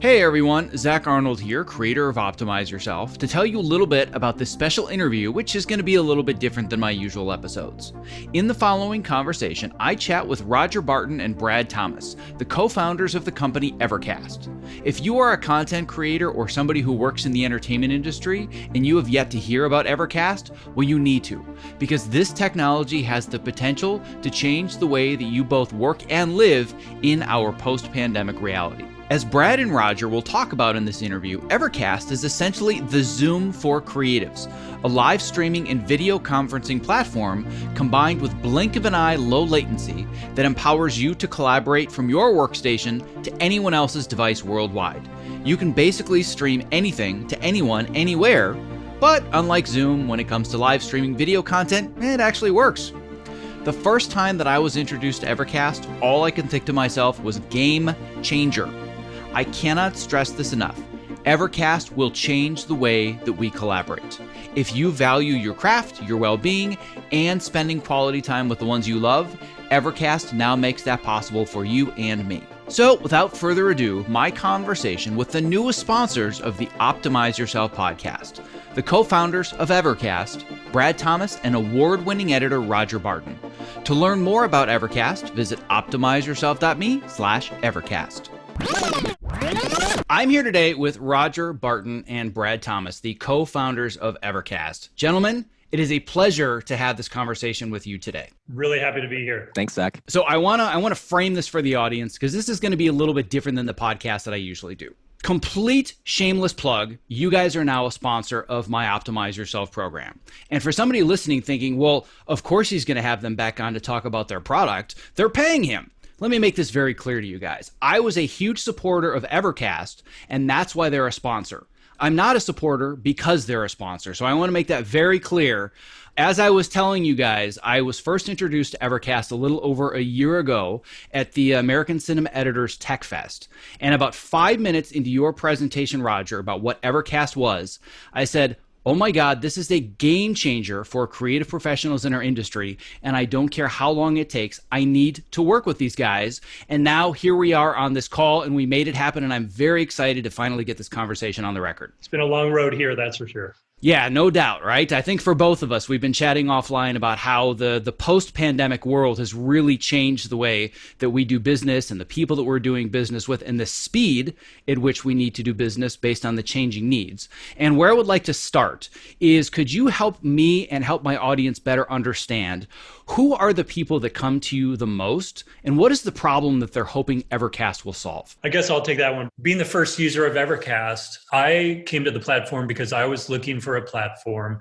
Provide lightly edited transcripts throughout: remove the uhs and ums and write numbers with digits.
Hey everyone, Zach Arnold here, creator of Optimize Yourself, to tell you a little bit about this special interview, which is going to be a little bit different than my usual episodes. In the following conversation, I chat with Roger Barton and Brad Thomas, the co-founders of the company Evercast. If you are a content creator or somebody who works in the entertainment industry and you have yet to hear about Evercast, well, you need to, because this technology has the potential to change the way that you both work and live in our post-pandemic reality. As Brad and Roger will talk about in this interview, Evercast is essentially the Zoom for creatives, a live streaming and video conferencing platform combined with blink of an eye low latency that empowers you to collaborate from your workstation to anyone else's device worldwide. You can basically stream anything to anyone, anywhere, but unlike Zoom, when it comes to live streaming video content, it actually works. The first time that I was introduced to Evercast, all I can think to myself was game changer. I cannot stress this enough. Evercast will change the way that we collaborate. If you value your craft, your well-being, and spending quality time with the ones you love, Evercast now makes that possible for you and me. So, without further ado, my conversation with the newest sponsors of the Optimize Yourself podcast, the co-founders of Evercast, Brad Thomas and award-winning editor Roger Barton. To learn more about Evercast, visit optimizeyourself.me/Evercast. I'm here today with Roger Barton and Brad Thomas, the co-founders of Evercast. Gentlemen, it is a pleasure to have this conversation with you today. Really happy to be here. Thanks, Zach. So I want to frame this for the audience because this is going to be a little bit different than the podcast that I usually do. Complete shameless plug, you guys are now a sponsor of my Optimize Yourself program. And for somebody listening thinking, well, of course he's going to have them back on to talk about their product, they're paying him. Let me make this very clear to you guys. I was a huge supporter of Evercast, and that's why they're a sponsor. I'm not a supporter because they're a sponsor. So I want to make that very clear. As I was telling you guys, I was first introduced to Evercast a little over a year ago at the American Cinema Editors Tech Fest. And about 5 minutes into your presentation, Roger, about what Evercast was, I said, oh my God, this is a game changer for creative professionals in our industry, and I don't care how long it takes. I need to work with these guys. And now here we are on this call, and we made it happen, and I'm very excited to finally get this conversation on the record. It's been a long road here, that's for sure. Yeah, no doubt, right? I think for both of us, we've been chatting offline about how the post-pandemic world has really changed the way that we do business and the people that we're doing business with and the speed at which we need to do business based on the changing needs. And where I would like to start is, could you help me and help my audience better understand who are the people that come to you the most and what is the problem that they're hoping Evercast will solve? I guess I'll take that one. Being the first user of Evercast, I came to the platform because I was looking for a platform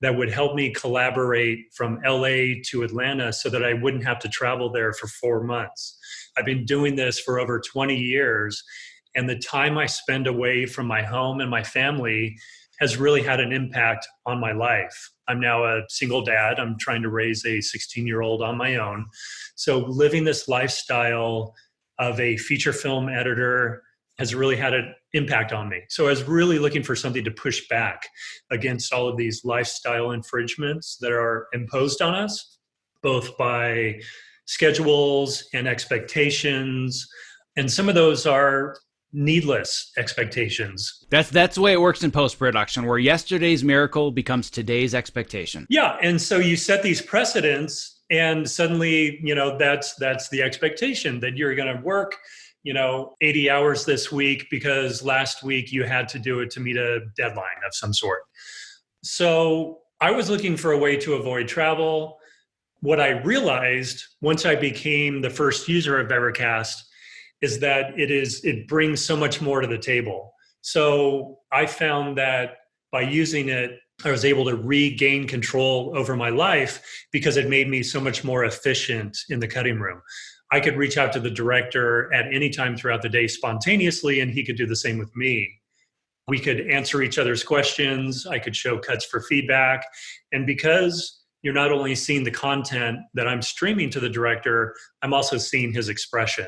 that would help me collaborate from LA to Atlanta so that I wouldn't have to travel there for 4 months. I've been doing this for over 20 years, and the time I spend away from my home and my family has really had an impact on my life. I'm now a single dad. I'm trying to raise a 16-year-old on my own. So living this lifestyle of a feature film editor has really had an impact on me. So I was really looking for something to push back against all of these lifestyle infringements that are imposed on us, both by schedules and expectations. And some of those are needless expectations. That's the way it works in post-production, where yesterday's miracle becomes today's expectation. Yeah, and so you set these precedents, and suddenly, that's the expectation that you're going to work, 80 hours this week because last week you had to do it to meet a deadline of some sort. So I was looking for a way to avoid travel. What I realized once I became the first user of Evercast is that it brings so much more to the table. So I found that by using it, I was able to regain control over my life because it made me so much more efficient in the cutting room. I could reach out to the director at any time throughout the day spontaneously, and he could do the same with me. We could answer each other's questions. I could show cuts for feedback. And because you're not only seeing the content that I'm streaming to the director, I'm also seeing his expression,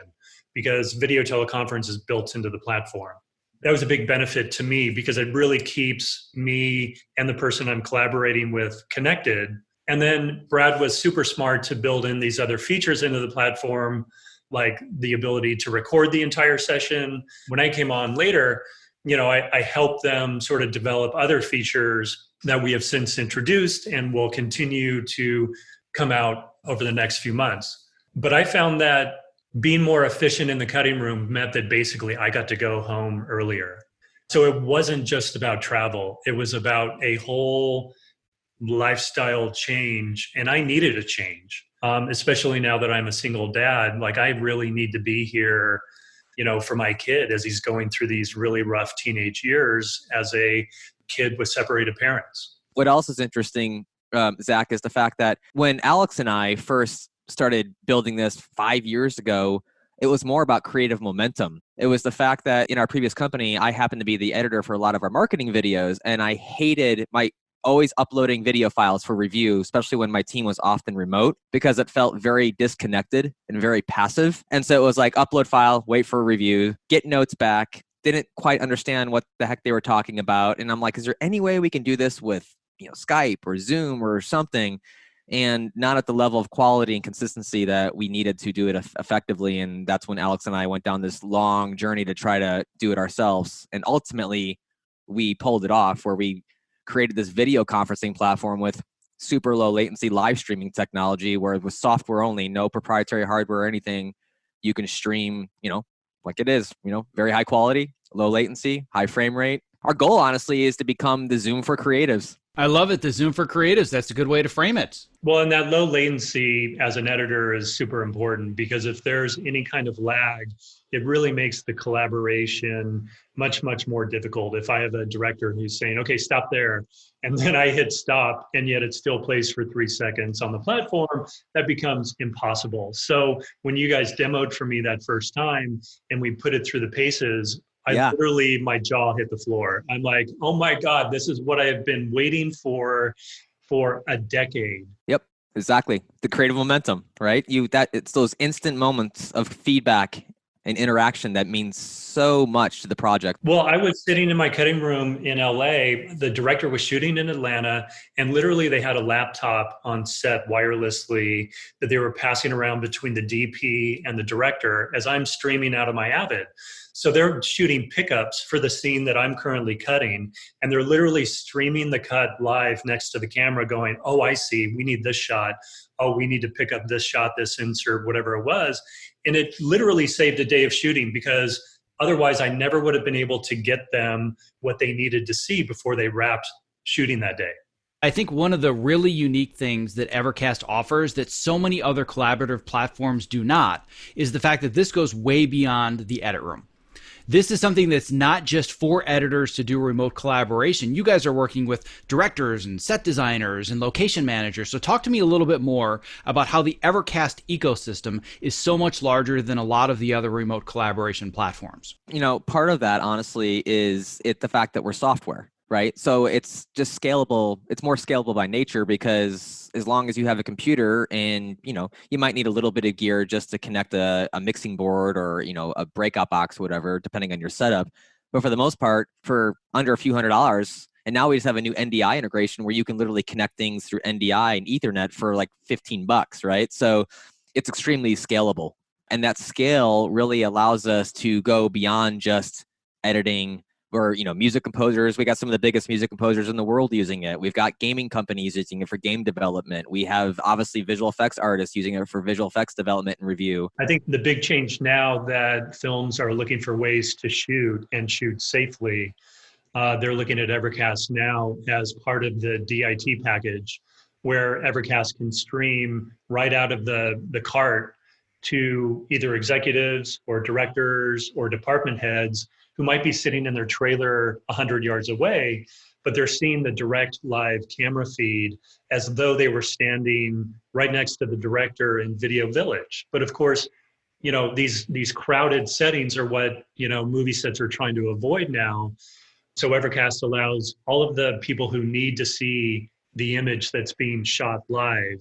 because video teleconference is built into the platform. That was a big benefit to me because it really keeps me and the person I'm collaborating with connected. And then Brad was super smart to build in these other features into the platform like the ability to record the entire session. When I came on later, I helped them sort of develop other features that we have since introduced and will continue to come out over the next few months. But I found that being more efficient in the cutting room meant that basically I got to go home earlier. So it wasn't just about travel. It was about a whole lifestyle change. And I needed a change, especially now that I'm a single dad. Like, I really need to be here, for my kid as he's going through these really rough teenage years as a kid with separated parents. What else is interesting, Zach, is the fact that when Alex and I first started building this 5 years ago, it was more about creative momentum. It was the fact that in our previous company, I happened to be the editor for a lot of our marketing videos, and I hated always uploading video files for review, especially when my team was often remote, because it felt very disconnected and very passive. And so it was like upload file, wait for a review, get notes back, didn't quite understand what the heck they were talking about. And I'm like, is there any way we can do this with Skype or Zoom or something? And not at the level of quality and consistency that we needed to do it effectively. And that's when Alex and I went down this long journey to try to do it ourselves. And ultimately, we pulled it off, where we created this video conferencing platform with super low latency live streaming technology, where with software only, no proprietary hardware or anything, you can stream, like it is, very high quality, low latency, high frame rate. Our goal, honestly, is to become the Zoom for creatives. I love it. The Zoom for creatives. That's a good way to frame it. Well, and that low latency as an editor is super important, because if there's any kind of lag, it really makes the collaboration much, much more difficult. If I have a director who's saying, okay, stop there, and then I hit stop, and yet it still plays for 3 seconds on the platform, that becomes impossible. So when you guys demoed for me that first time and we put it through the paces, literally, my jaw hit the floor. I'm like, oh my God, this is what I have been waiting for a decade. Yep, exactly. The creative momentum, right? It's those instant moments of feedback and interaction that means so much to the project. Well, I was sitting in my cutting room in LA. The director was shooting in Atlanta, and literally they had a laptop on set wirelessly that they were passing around between the DP and the director as I'm streaming out of my Avid. So they're shooting pickups for the scene that I'm currently cutting, and they're literally streaming the cut live next to the camera going, oh, I see, we need this shot. Oh, we need to pick up this shot, this insert, whatever it was. And it literally saved a day of shooting, because otherwise I never would have been able to get them what they needed to see before they wrapped shooting that day. I think one of the really unique things that Evercast offers that so many other collaborative platforms do not is the fact that this goes way beyond the edit room. This is something that's not just for editors to do remote collaboration. You guys are working with directors and set designers and location managers. So talk to me a little bit more about how the Evercast ecosystem is so much larger than a lot of the other remote collaboration platforms. Part of that, honestly, is the fact that we're software, right? So it's just scalable. It's more scalable by nature, because as long as you have a computer and, you might need a little bit of gear just to connect a mixing board or, a breakout box, whatever, depending on your setup. But for the most part, for under a few $100s, and now we just have a new NDI integration where you can literally connect things through NDI and Ethernet for like $15, right? So it's extremely scalable. And that scale really allows us to go beyond just editing or, music composers. We got some of the biggest music composers in the world using it. We've got gaming companies using it for game development. We have obviously visual effects artists using it for visual effects development and review. I think the big change now that films are looking for ways to shoot and shoot safely, they're looking at Evercast now as part of the DIT package, where Evercast can stream right out of the cart to either executives or directors or department heads who might be sitting in their trailer 100 yards away, but they're seeing the direct live camera feed as though they were standing right next to the director in Video Village. But of course, these crowded settings are what, movie sets are trying to avoid now. So Evercast allows all of the people who need to see the image that's being shot live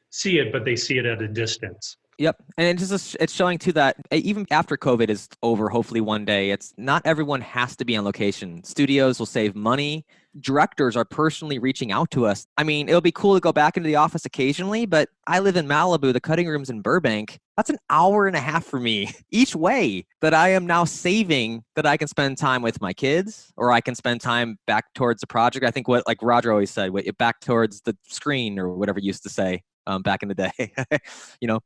see it, but they see it at a distance. Yep. And it's showing too that even after COVID is over, hopefully one day, it's not everyone has to be on location. Studios will save money directors are personally reaching out to us. I mean, it'll be cool to go back into the office occasionally, but I live in Malibu, the cutting room's in Burbank. That's an hour and a half for me each way that I am now saving, that I can spend time with my kids, or I can spend time back towards the project. I think what, like Roger always said, back towards the screen, or whatever you used to say. Back in the day,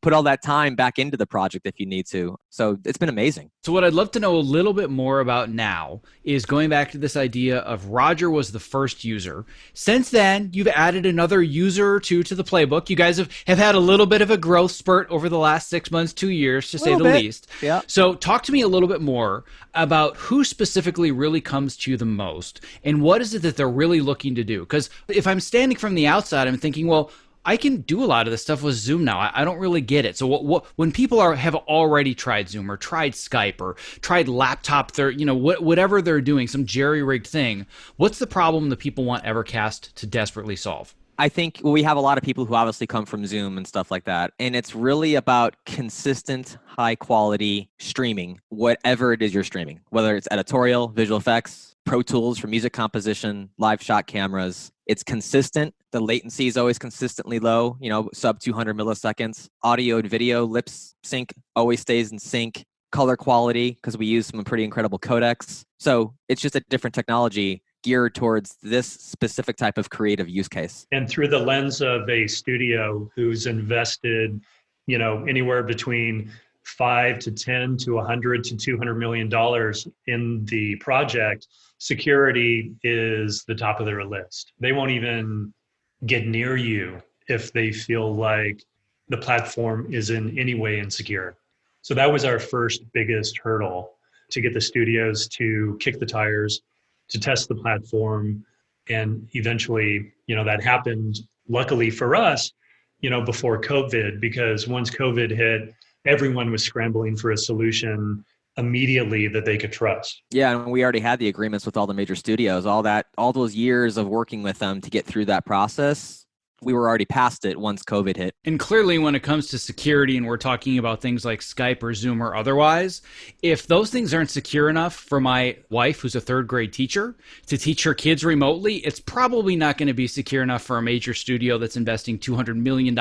put all that time back into the project if you need to. So it's been amazing. So what I'd love to know a little bit more about now is going back to this idea of Roger was the first user. Since then, you've added another user or two to the playbook. You guys have had a little bit of a growth spurt over the last 6 months, 2 years, to say the least. Yeah. So talk to me a little bit more about who specifically really comes to you the most, and what is it that they're really looking to do? Because if I'm standing from the outside, I'm thinking, well, I can do a lot of this stuff with Zoom now. I don't really get it. So when people have already tried Zoom or tried Skype or tried laptop, whatever they're doing, some jerry-rigged thing, what's the problem that people want Evercast to desperately solve? I think we have a lot of people who obviously come from Zoom and stuff like that. And it's really about consistent, high quality streaming, whatever it is you're streaming, whether it's editorial, visual effects, Pro Tools for music composition, live shot cameras. It's consistent. The latency is always consistently low, sub 200 milliseconds. Audio and video, lip sync always stays in sync. Color quality, because we use some pretty incredible codecs. So it's just a different technology geared towards this specific type of creative use case. And through the lens of a studio who's invested, anywhere between 5 to 10 to 100 to $200 million in the project, security is the top of their list. They won't even get near you if they feel like the platform is in any way insecure. So that was our first biggest hurdle, to get the studios to kick the tires, to test the platform. And eventually, that happened, luckily for us, before COVID, because once COVID hit, everyone was scrambling for a solution immediately that they could trust. Yeah, and we already had the agreements with all the major studios, all those years of working with them to get through that process. We were already past it once COVID hit. And clearly when it comes to security, and we're talking about things like Skype or Zoom or otherwise, if those things aren't secure enough for my wife, who's a third grade teacher, to teach her kids remotely, it's probably not going to be secure enough for a major studio that's investing $200 million.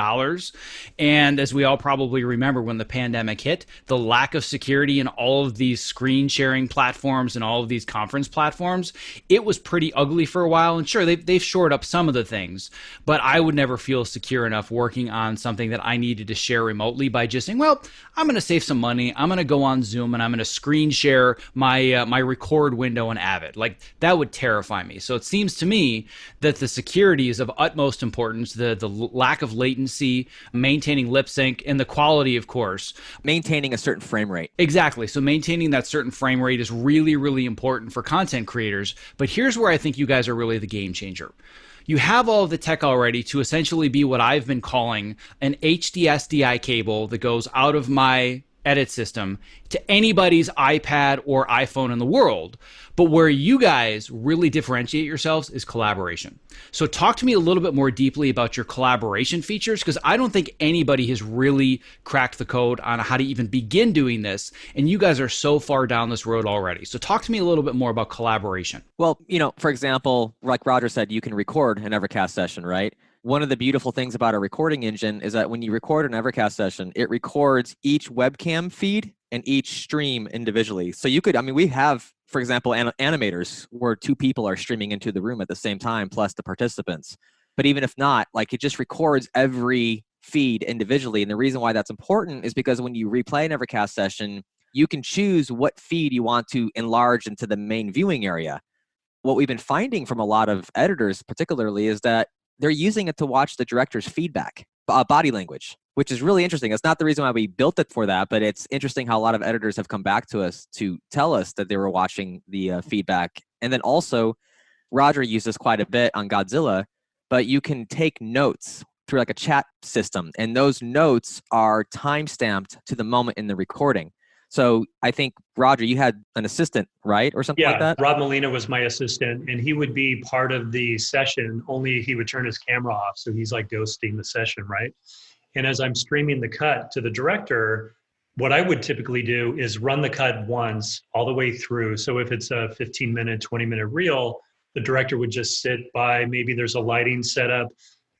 And as we all probably remember, when the pandemic hit, the lack of security in all of these screen sharing platforms and all of these conference platforms, it was pretty ugly for a while. And sure, they've shored up some of the things, but I would never feel secure enough working on something that I needed to share remotely by just saying, well, I'm going to save some money. I'm going to go on Zoom and I'm going to screen share my record window in Avid. Like, that would terrify me. So it seems to me that the security is of utmost importance, the lack of latency, maintaining lip sync, and the quality, of course. Maintaining a certain frame rate. Exactly. So maintaining that certain frame rate is really, really important for content creators. But here's where I think you guys are really the game changer. You have all of the tech already to essentially be what I've been calling an HDSDI cable that goes out of my edit system to anybody's iPad or iPhone in the world. But where you guys really differentiate yourselves is collaboration. So talk to me a little bit more deeply about your collaboration features, because I don't think anybody has really cracked the code on how to even begin doing this. And you guys are so far down this road already. So talk to me a little bit more about collaboration. Well, for example, like Roger said, you can record an Evercast session, right? One of the beautiful things about a recording engine is that when you record an Evercast session, it records each webcam feed and each stream individually. So we have, for example, animators where two people are streaming into the room at the same time, plus the participants. But even if not, it just records every feed individually. And the reason why that's important is because when you replay an Evercast session, you can choose what feed you want to enlarge into the main viewing area. What we've been finding from a lot of editors particularly is that they're using it to watch the director's feedback, body language, which is really interesting. It's not the reason why we built it for that, but it's interesting how a lot of editors have come back to us to tell us that they were watching the feedback. And then also, Roger used this quite a bit on Godzilla, but you can take notes through a chat system, and those notes are time-stamped to the moment in the recording. So I think, Roger, you had an assistant, right? Or something like that? Yeah, Rob Molina was my assistant, and he would be part of the session, only he would turn his camera off. So he's ghosting the session, right? And as I'm streaming the cut to the director, what I would typically do is run the cut once all the way through. So if it's a 15-minute, 20-minute reel, The director would just sit by, maybe there's a lighting setup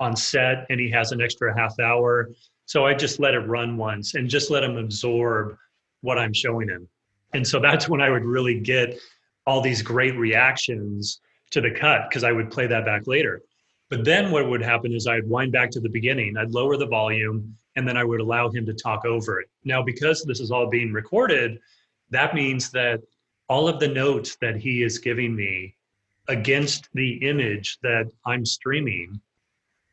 on set and he has an extra half hour. So I just let it run once and just let him absorb what I'm showing him. And so that's when I would really get all these great reactions to the cut, because I would play that back later. But then what would happen is I'd wind back to the beginning, I'd lower the volume, and then I would allow him to talk over it. Now, because this is all being recorded, that means that all of the notes that he is giving me against the image that I'm streaming,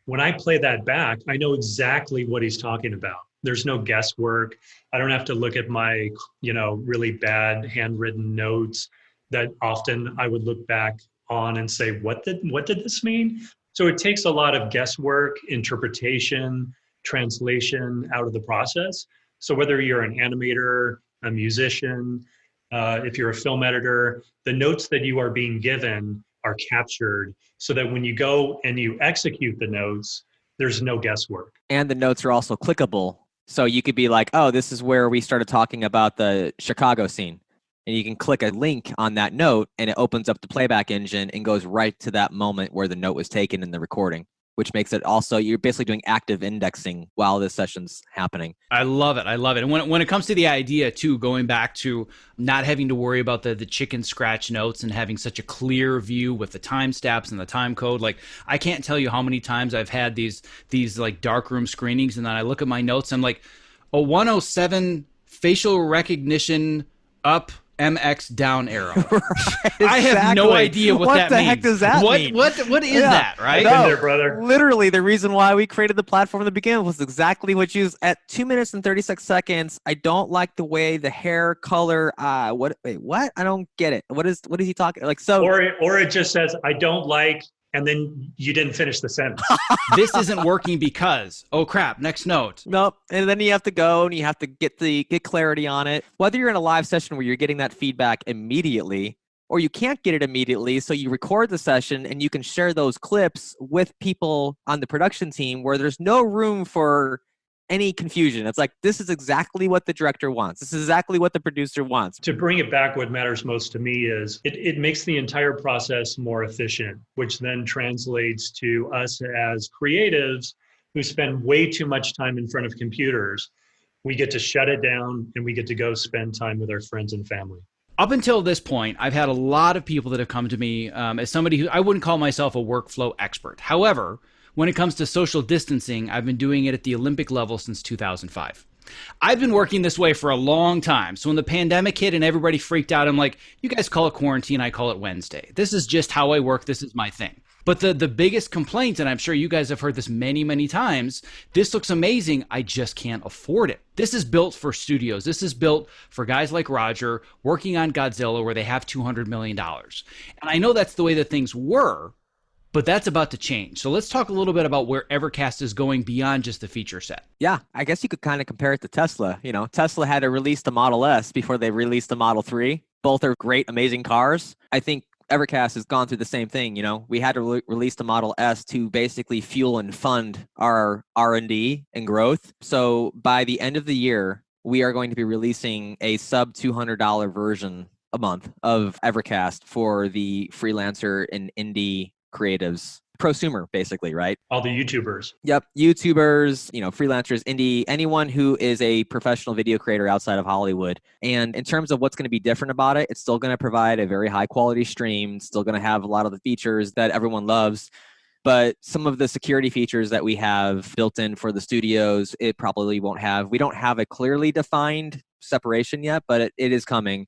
when I play that back, I know exactly what he's talking about. There's no guesswork. I don't have to look at my, really bad handwritten notes that often I would look back on and say, what did this mean? So it takes a lot of guesswork, interpretation, translation out of the process. So whether you're an animator, a musician, if you're a film editor, the notes that you are being given are captured so that when you go and you execute the notes, there's no guesswork. And the notes are also clickable. So you could be like, oh, this is where we started talking about the Chicago scene. And you can click a link on that note and it opens up the playback engine and goes right to that moment where the note was taken in the recording, which makes it also, you're basically doing active indexing while this session's happening. I love it. I love it. And when it comes to the idea too, going back to not having to worry about the chicken scratch notes and having such a clear view with the time stamps and the time code, like I can't tell you how many times I've had these like darkroom screenings and then I look at my notes and I'm like, a 107 facial recognition up MX down arrow. Right, exactly. I have no idea what that means. What the heck does that mean? What is that, right? I've been there, brother. Literally, the reason why we created the platform in the beginning was exactly what you use. At 2 minutes and 36 seconds, I don't like the way the hair color. What? I don't get it. What is he talking like? So, or it just says I don't like, and then you didn't finish the sentence. This isn't working because, oh crap, next note. Nope. And then you have to go and you have to get clarity on it. Whether you're in a live session where you're getting that feedback immediately, or you can't get it immediately, so you record the session and you can share those clips with people on the production team where there's no room for any confusion. It's like, this is exactly what the director wants. This is exactly what the producer wants. To bring it back, what matters most to me is it makes the entire process more efficient, which then translates to us as creatives who spend way too much time in front of computers. We get to shut it down and we get to go spend time with our friends and family. Up until this point, I've had a lot of people that have come to me as somebody who I wouldn't call myself a workflow expert. However, when it comes to social distancing, I've been doing it at the Olympic level since 2005. I've been working this way for a long time. So when the pandemic hit and everybody freaked out, I'm like, you guys call it quarantine, I call it Wednesday. This is just how I work. This is my thing. But the biggest complaint, and I'm sure you guys have heard this many, many times, this looks amazing, I just can't afford it. This is built for studios. This is built for guys like Roger working on Godzilla where they have $200 million. And I know that's the way that things were, but that's about to change. So let's talk a little bit about where Evercast is going beyond just the feature set. Yeah, I guess you could kind of compare it to Tesla. You know, Tesla had to release the Model S before they released the Model 3. Both are great, amazing cars. I think Evercast has gone through the same thing. You know, we had to release the Model S to basically fuel and fund our R&D and growth. So by the end of the year, we are going to be releasing a sub $200 version a month of Evercast for the freelancer and indie creatives, prosumer, basically, right? All the YouTubers. Yep. YouTubers, freelancers, indie, anyone who is a professional video creator outside of Hollywood. And in terms of what's going to be different about it, it's still going to provide a very high quality stream, still going to have a lot of the features that everyone loves. But some of the security features that we have built in for the studios, it probably won't have. We don't have a clearly defined separation yet, but it is coming.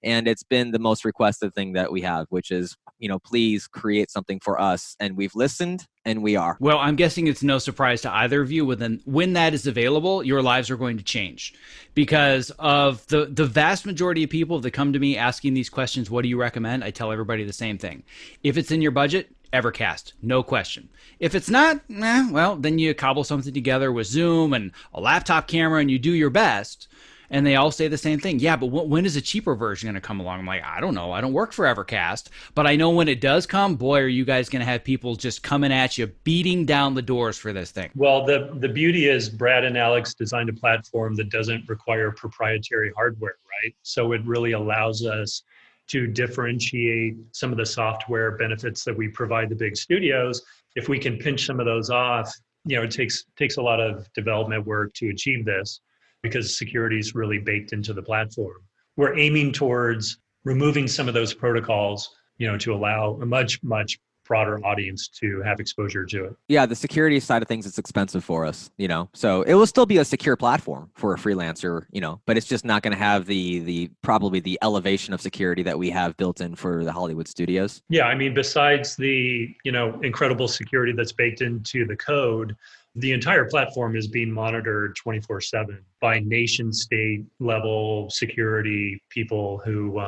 And it's been the most requested thing that we have, which is, please create something for us. And we've listened and we are. Well, I'm guessing it's no surprise to either of you. When that is available, your lives are going to change because of the vast majority of people that come to me asking these questions. What do you recommend? I tell everybody the same thing. If it's in your budget, Evercast, no question. If it's not, well, then you cobble something together with Zoom and a laptop camera and you do your best. And they all say the same thing. Yeah, but when is a cheaper version going to come along? I'm like, I don't know. I don't work for Evercast. But I know when it does come, boy, are you guys going to have people just coming at you, beating down the doors for this thing. Well, the beauty is Brad and Alex designed a platform that doesn't require proprietary hardware, right? So it really allows us to differentiate some of the software benefits that we provide the big studios. If we can pinch some of those off, it takes a lot of development work to achieve this because security is really baked into the platform. We're aiming towards removing some of those protocols, to allow a much, much broader audience to have exposure to it. Yeah, the security side of things is expensive for us, so it will still be a secure platform for a freelancer, but it's just not going to have the probably the elevation of security that we have built in for the Hollywood studios. Yeah, I mean, besides the, incredible security that's baked into the code, the entire platform is being monitored 24/7 by nation state level security people who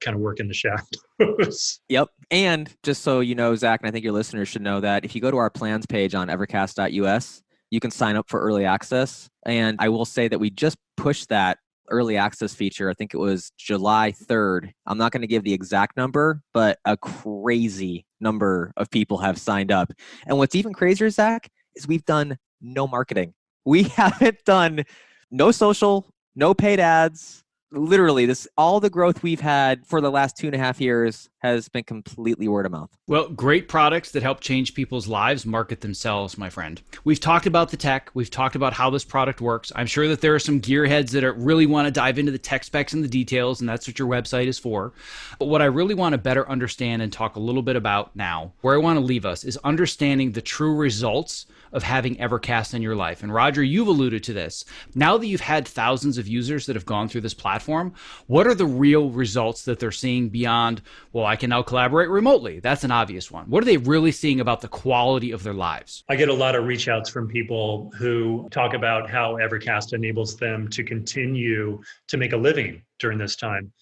kind of work in the shadows. Yep. And just so you know, Zach, and I think your listeners should know that if you go to our plans page on evercast.us, you can sign up for early access. And I will say that we just pushed that early access feature. I think it was July 3rd. I'm not going to give the exact number, but a crazy number of people have signed up. And what's even crazier, Zach, is we've done no marketing. We haven't done no social, no paid ads. Literally, all the growth we've had for the last 2.5 years has been completely word of mouth. Well, great products that help change people's lives market themselves, my friend. We've talked about the tech. We've talked about how this product works. I'm sure that there are some gearheads that really want to dive into the tech specs and the details, and that's what your website is for. But what I really want to better understand and talk a little bit about now, where I want to leave us, is understanding the true results of having Evercast in your life. And Roger, you've alluded to this. Now that you've had thousands of users that have gone through this platform, what are the real results that they're seeing beyond, well, I can now collaborate remotely? That's an obvious one. What are they really seeing about the quality of their lives? I get a lot of reach outs from people who talk about how Evercast enables them to continue to make a living during this time.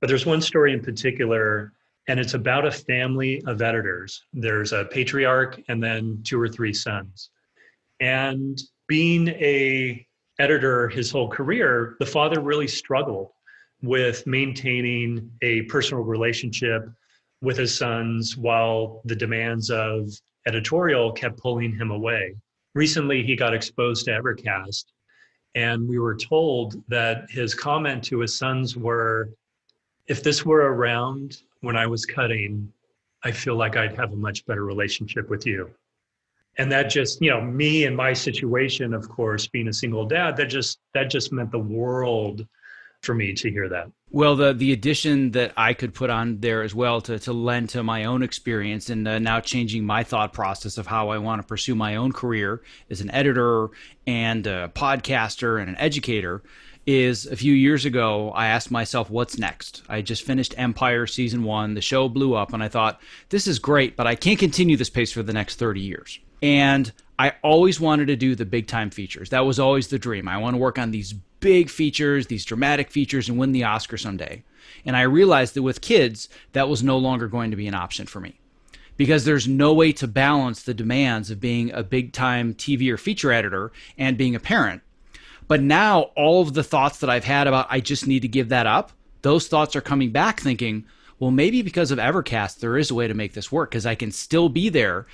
But there's one story in particular, and it's about a family of editors. There's a patriarch and then 2 or 3 sons. And being a editor his whole career, the father really struggled with maintaining a personal relationship with his sons while the demands of editorial kept pulling him away. Recently, he got exposed to Evercast, and we were told that his comment to his sons were, if this were around when I was cutting, I feel like I'd have a much better relationship with you. And that just, me and my situation, of course, being a single dad, that just meant the world for me to hear that. Well, the addition that I could put on there as well to lend to my own experience and now changing my thought process of how I want to pursue my own career as an editor and a podcaster and an educator is a few years ago, I asked myself, what's next? I just finished Empire Season 1. The show blew up, and I thought, this is great, but I can't continue this pace for the next 30 years. And I always wanted to do the big time features. That was always the dream. I want to work on these big features, these dramatic features, and win the Oscar someday. And I realized that with kids, that was no longer going to be an option for me, because there's no way to balance the demands of being a big time TV or feature editor and being a parent. But now all of the thoughts that I've had about I just need to give that up, those thoughts are coming back thinking, well, maybe because of Evercast, there is a way to make this work because I can still be there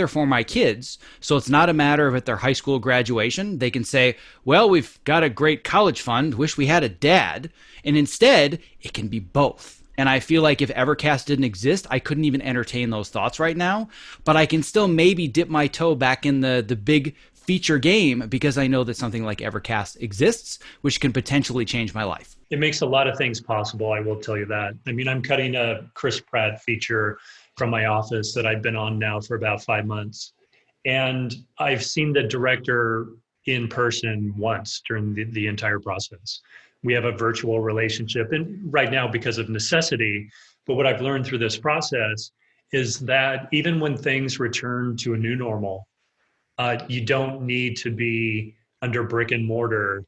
for my kids. So it's not a matter of at their high school graduation, they can say, well, we've got a great college fund, wish we had a dad. And instead, it can be both. And I feel like if Evercast didn't exist, I couldn't even entertain those thoughts right now. But I can still maybe dip my toe back in the big feature game because I know that something like Evercast exists, which can potentially change my life. It makes a lot of things possible, I will tell you that. I mean, I'm cutting a Chris Pratt feature from my office that I've been on now for about 5 months. And I've seen the director in person once during the entire process. We have a virtual relationship, and right now because of necessity. But what I've learned through this process is that even when things return to a new normal, you don't need to be under brick and mortar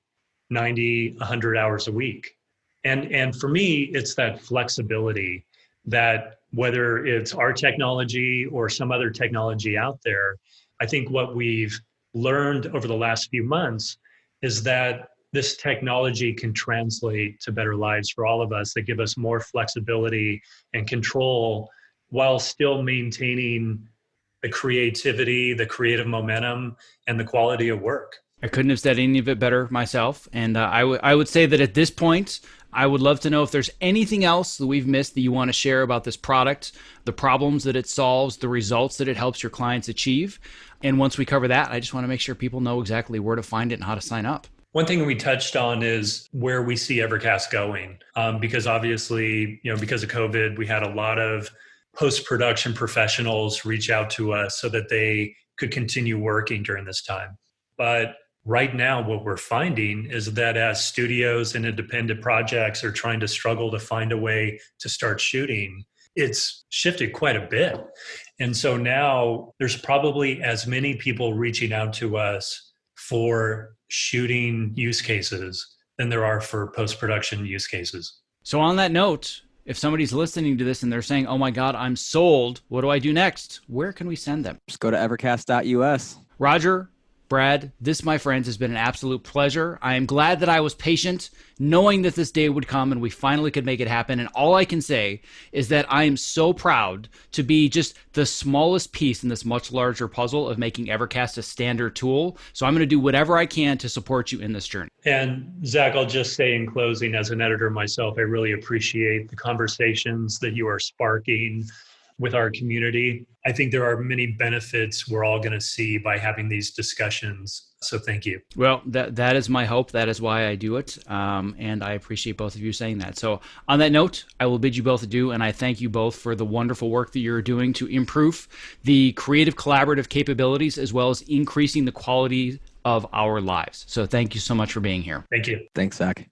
90, 100 hours a week. And for me, it's that flexibility that whether it's our technology or some other technology out there, I think what we've learned over the last few months is that this technology can translate to better lives for all of us that give us more flexibility and control while still maintaining the creativity, the creative momentum, and the quality of work. I couldn't have said any of it better myself. And I would say that at this point, I would love to know if there's anything else that we've missed that you want to share about this product, the problems that it solves, the results that it helps your clients achieve. And once we cover that, I just want to make sure people know exactly where to find it and how to sign up. One thing we touched on is where we see Evercast going, because obviously, because of COVID, we had a lot of post-production professionals reach out to us so that they could continue working during this time. But right now, what we're finding is that as studios and independent projects are trying to struggle to find a way to start shooting, it's shifted quite a bit. And so now there's probably as many people reaching out to us for shooting use cases than there are for post-production use cases. So on that note, if somebody's listening to this and they're saying, oh my God, I'm sold, what do I do next? Where can we send them? Just go to evercast.us. Roger, Brad, this, my friends, has been an absolute pleasure. I am glad that I was patient, knowing that this day would come and we finally could make it happen. And all I can say is that I am so proud to be just the smallest piece in this much larger puzzle of making Evercast a standard tool. So I'm going to do whatever I can to support you in this journey. And Zach, I'll just say in closing, as an editor myself, I really appreciate the conversations that you are sparking with our community. I think there are many benefits we're all going to see by having these discussions. So thank you. Well, that is my hope. That is why I do it. And I appreciate both of you saying that. So on that note, I will bid you both adieu. And I thank you both for the wonderful work that you're doing to improve the creative collaborative capabilities, as well as increasing the quality of our lives. So thank you so much for being here. Thank you. Thanks, Zach.